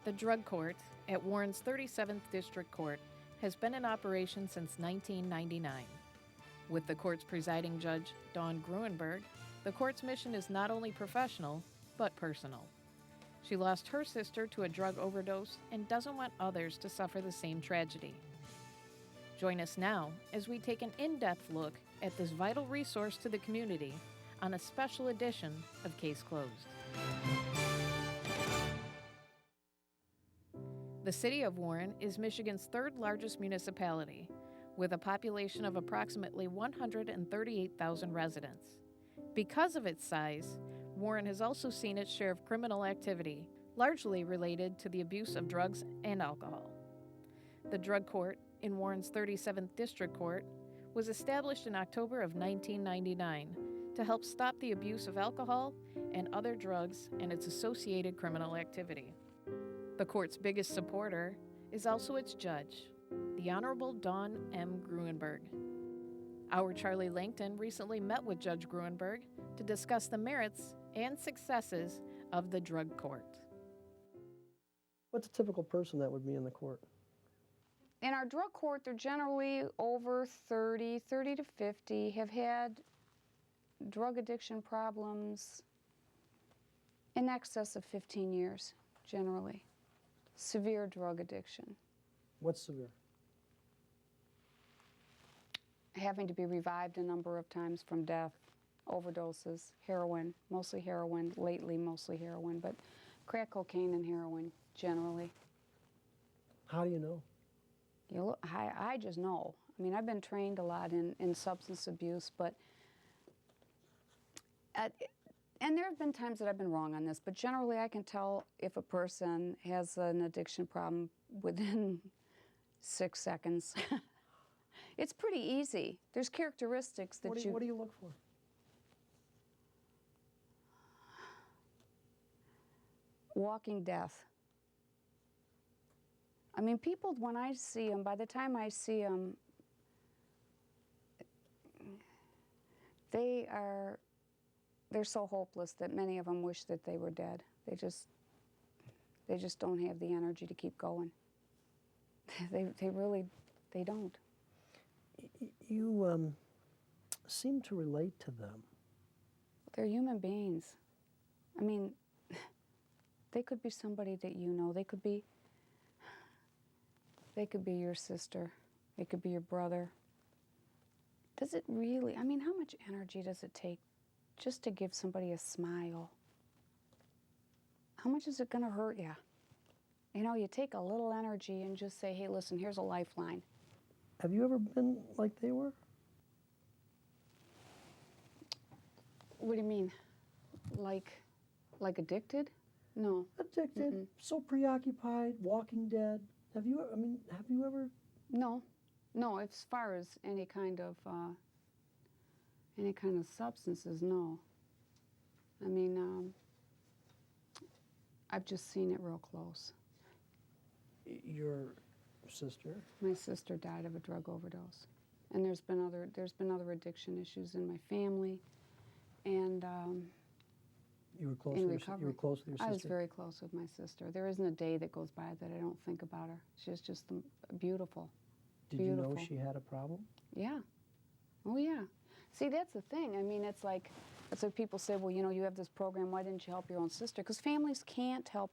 The drug court at Warren's 37th District Court has been in operation since 1999. With the court's presiding judge, Dawnn Gruenburg, the court's mission is not only professional, but personal. She lost her sister to a drug overdose and doesn't want others to suffer the same tragedy. Join us now as we take an in-depth look at this vital resource to the community on a special edition of Case Closed. The city of Warren is Michigan's third largest municipality, with a population of approximately 138,000 residents. Because of its size, Warren has also seen its share of criminal activity, largely related to the abuse of drugs and alcohol. The drug court in Warren's 37th District Court was established in October of 1999 to help stop the abuse of alcohol and other drugs and its associated criminal activity. The court's biggest supporter is also its judge, the Honorable Dawnn M. Gruenburg. Our Charlie Langton recently met with Judge Gruenburg to discuss the merits and successes of the drug court. What's a typical person that would be in the court? In our drug court, they're generally over 30 to 50, have had drug addiction problems in excess of 15 years, generally. Severe drug addiction. What's severe? Having to be revived a number of times from death, overdoses, heroin, mostly heroin, lately mostly heroin, but crack cocaine and heroin, generally. How do you know? I just know. I mean, I've been trained a lot in substance abuse, but and there have been times that I've been wrong on this, but generally I can tell if a person has an addiction problem within 6 seconds. It's pretty easy. There's characteristics that What do you look for? Walking death. I mean, people, when I see them, by the time I see them, they're so hopeless that many of them wish that they were dead. They just don't have the energy to keep going. They really don't. You seem to relate to them. They're human beings. I mean, they could be somebody that you know. They could be your sister. They could be your brother. Does it really, I mean, how much energy does it take just to give somebody a smile? How much is it going to hurt you? You know, you take a little energy and just say, hey, listen, here's a lifeline. Have you ever been like they were? What do you mean? Like addicted? No. Addicted, so preoccupied, walking dead. Have you ever? No. As far as any kind of substances, no. I mean, I've just seen it real close. Your sister? My sister died of a drug overdose, and there's been other addiction issues in my family, and You were close. in with recovery. You were close with your sister. I was very close with my sister. There isn't a day that goes by that I don't think about her. She's just beautiful. Did Beautiful. you know she had a problem? Yeah. Oh, yeah. See, that's the thing. I mean, that's like people say, well, you know, you have this program, why didn't you help your own sister? Because families can't help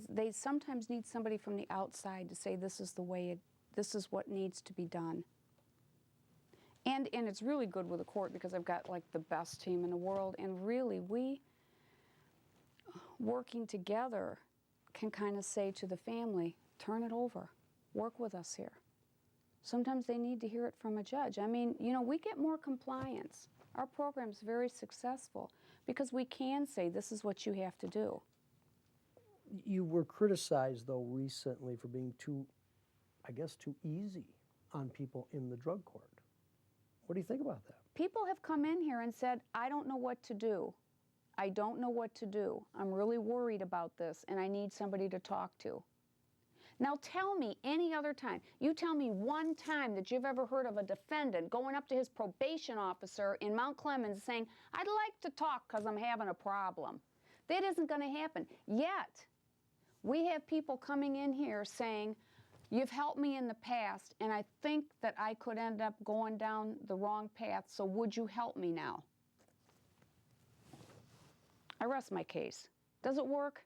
they sometimes need somebody from the outside to say, this is what needs to be done. And it's really good with the court because I've got like the best team in the world, and really we, working together, can kind of say to the family, turn it over, work with us here. Sometimes they need to hear it from a judge. I mean, you know, we get more compliance. Our program's very successful because we can say, this is what you have to do. You were criticized, though, recently for being too easy on people in the drug court. What do you think about that? People have come in here and said, I don't know what to do. I don't know what to do. I'm really worried about this, and I need somebody to talk to. Now tell me any other time. You tell me one time that you've ever heard of a defendant going up to his probation officer in Mount Clemens saying, I'd like to talk because I'm having a problem. That isn't going to happen. Yet, We have people coming in here saying, you've helped me in the past, and I think that I could end up going down the wrong path, so would you help me now? I rest my case. Does it work?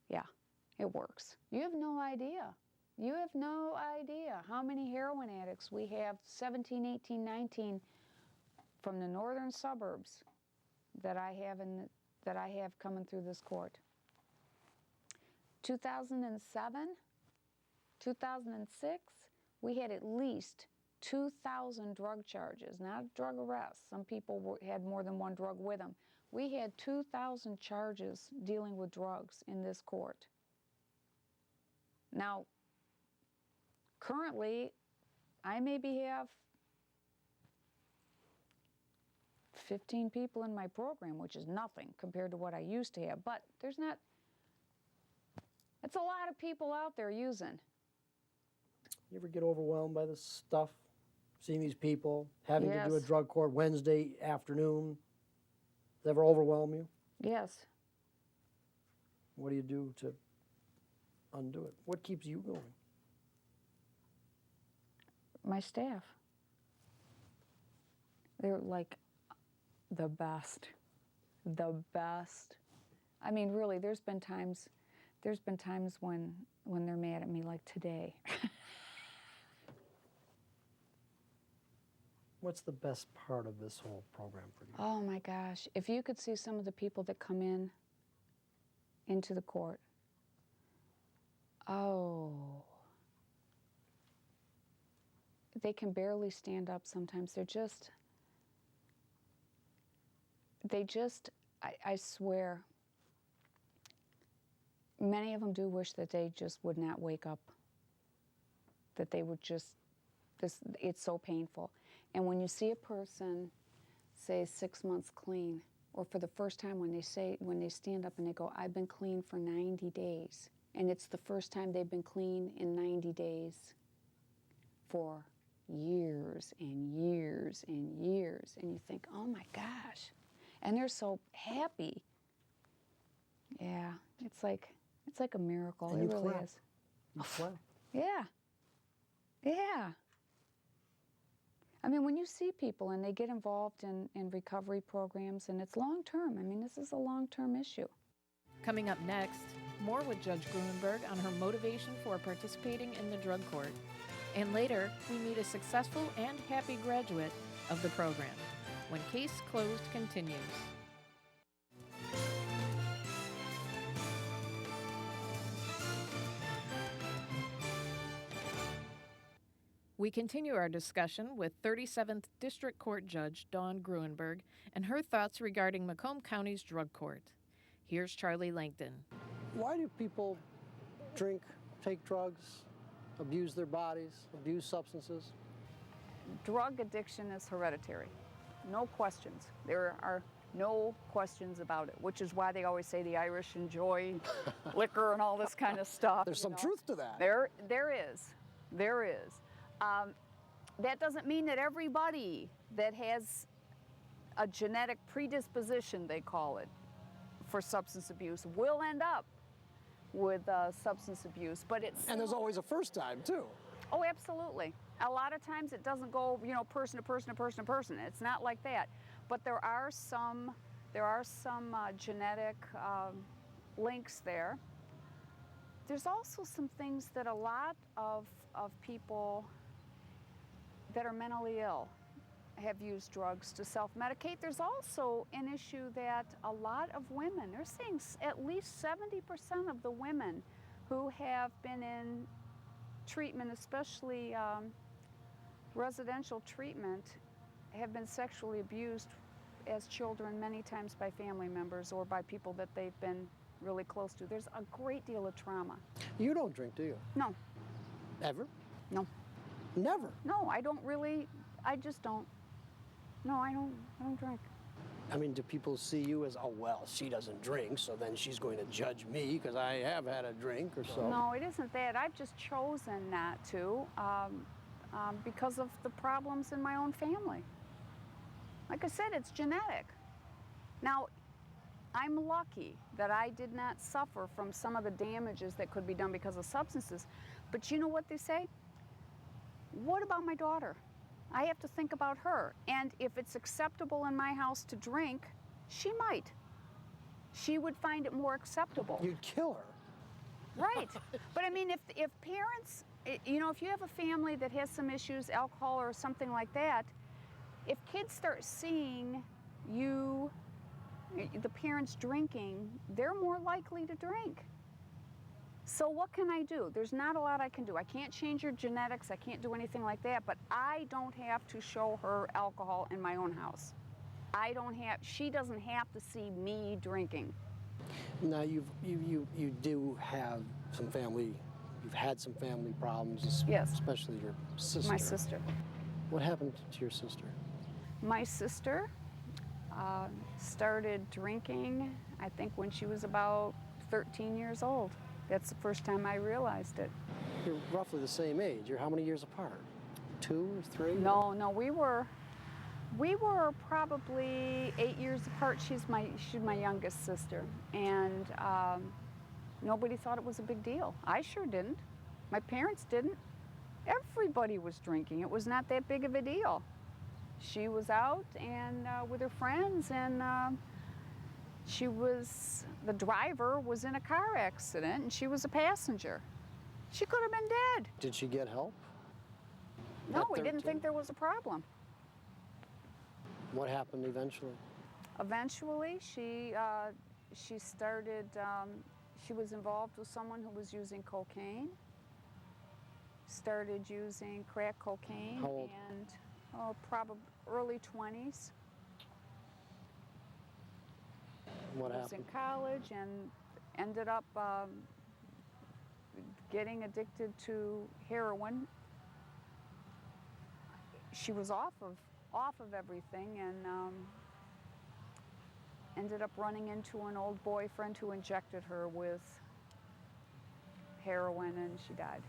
Yeah, it works. You have no idea. You have no idea how many heroin addicts we have, 17, 18, 19, from the northern suburbs that I have coming through this court. 2007, 2006, we had at least 2,000 drug charges, not drug arrests. Some people had more than one drug with them. We had 2,000 charges dealing with drugs in this court. Now, currently, I maybe have 15 people in my program, which is nothing compared to what I used to have, but there's not, it's a lot of people out there using. You ever get overwhelmed by this stuff? Seeing these people, having to do a Yes. drug court Wednesday afternoon? Does it ever overwhelm you? Yes. What do you do to undo it? What keeps you going? My staff. They're like the best. The best. I mean, really, there's been times when they're mad at me, like today. What's the best part of this whole program for you? Oh my gosh, if you could see some of the people that come into the court. Oh. They can barely stand up sometimes. I swear, many of them do wish that they just would not wake up, that they would just, it's so painful. And when you see a person, say 6 months clean, or for the first time when they stand up and they go, I've been clean for 90 days, and it's the first time they've been clean in 90 days for years and years and years, and you think, oh my gosh, and they're so happy. Yeah, it's like a miracle. And it you really clap. is. You clap. Yeah, yeah. I mean, when you see people and they get involved in recovery programs, and it's long term. I mean, this is a long term issue. Coming up next, more with Judge Gruenburg on her motivation for participating in the drug court. And later, we meet a successful and happy graduate of the program. When Case Closed continues. We continue our discussion with 37th District Court Judge Dawnn Gruenburg and her thoughts regarding Macomb County's drug court. Here's Charlie Langton. Why do people drink, take drugs, abuse their bodies, abuse substances? Drug addiction is hereditary. No questions. There are no questions about it, which is why they always say the Irish enjoy liquor and all this kind of stuff. There's some know. truth to that. There is. There is. That doesn't mean that everybody that has a genetic predisposition, they call it, for substance abuse will end up with substance abuse, but it's... And there's always a first time, too. Oh, absolutely. A lot of times it doesn't go, person to person to person to person. It's not like that. But there are some genetic links there. There's also some things that a lot of people that are mentally ill have used drugs to self-medicate. There's also an issue that a lot of women, they're saying at least 70% of the women who have been in treatment, especially residential treatment, have been sexually abused as children many times by family members or by people that they've been really close to. There's a great deal of trauma. You don't drink, do you? No, Ever? no, Never. no, I don't really, I just don't. No, I don't drink. I mean, do people see you as, oh, well, she doesn't drink, so then she's going to judge me because I have had a drink or so? No, it isn't that. I've just chosen not to because of the problems in my own family. Like I said, it's genetic. Now, I'm lucky that I did not suffer from some of the damages that could be done because of substances. But you know what they say? What about my daughter? I have to think about her. And if it's acceptable in my house to drink, she might. She would find it more acceptable. You'd kill her. Right. But I mean, if parents, you know, if you have a family that has some issues, alcohol or something like that, if kids start seeing you, the parents drinking, they're more likely to drink. So what can I do? There's not a lot I can do. I can't change your genetics. I can't do anything like that, but I don't have to show her alcohol in my own house. She doesn't have to see me drinking. Now you do have some family, you've had some family problems, Yes. especially your sister. My sister. What happened to your sister? My sister started drinking, I think, when she was about 13 years old. That's the first time I realized it. You're roughly the same age. You're how many years apart? 2 or 3? No, we were probably 8 years apart. She's my youngest sister, and nobody thought it was a big deal. I sure didn't. My parents didn't. Everybody was drinking. It was not that big of a deal. She was out and with her friends, and the driver was in a car accident, and she was a passenger. She could have been dead. Did she get help? No, At we didn't 13? think there was a problem. What happened eventually? Eventually, she started, she was involved with someone who was using cocaine, started using crack cocaine. How old? And probably early 20s. What Was in happened? college and ended up getting addicted to heroin. She was off of everything and ended up running into an old boyfriend who injected her with heroin, and she died.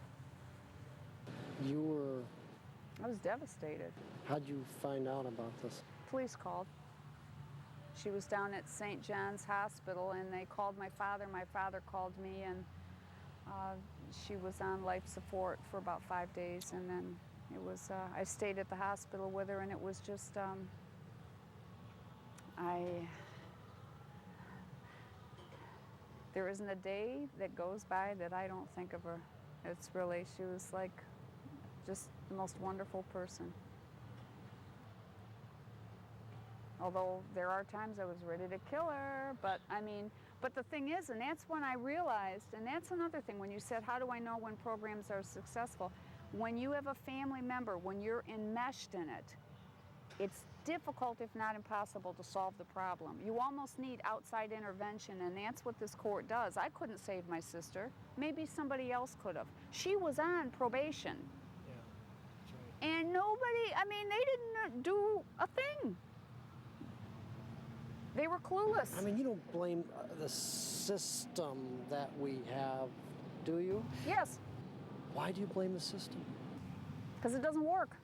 I was devastated. How'd you find out about this? Police called. She was down at St. John's Hospital, and they called my father. My father called me, and she was on life support for about 5 days, and then it was, I stayed at the hospital with her, and it was just, there isn't a day that goes by that I don't think of her. It's really, she was like just the most wonderful person. Although there are times I was ready to kill her, but the thing is, and that's when I realized, and that's another thing, when you said, how do I know when programs are successful? When you have a family member, when you're enmeshed in it, it's difficult, if not impossible, to solve the problem. You almost need outside intervention, and that's what this court does. I couldn't save my sister. Maybe somebody else could have. She was on probation. Yeah, that's right. And nobody, they didn't do a thing. They were clueless. You don't blame the system that we have, do you? Yes, Why do you blame the system? because it doesn't work.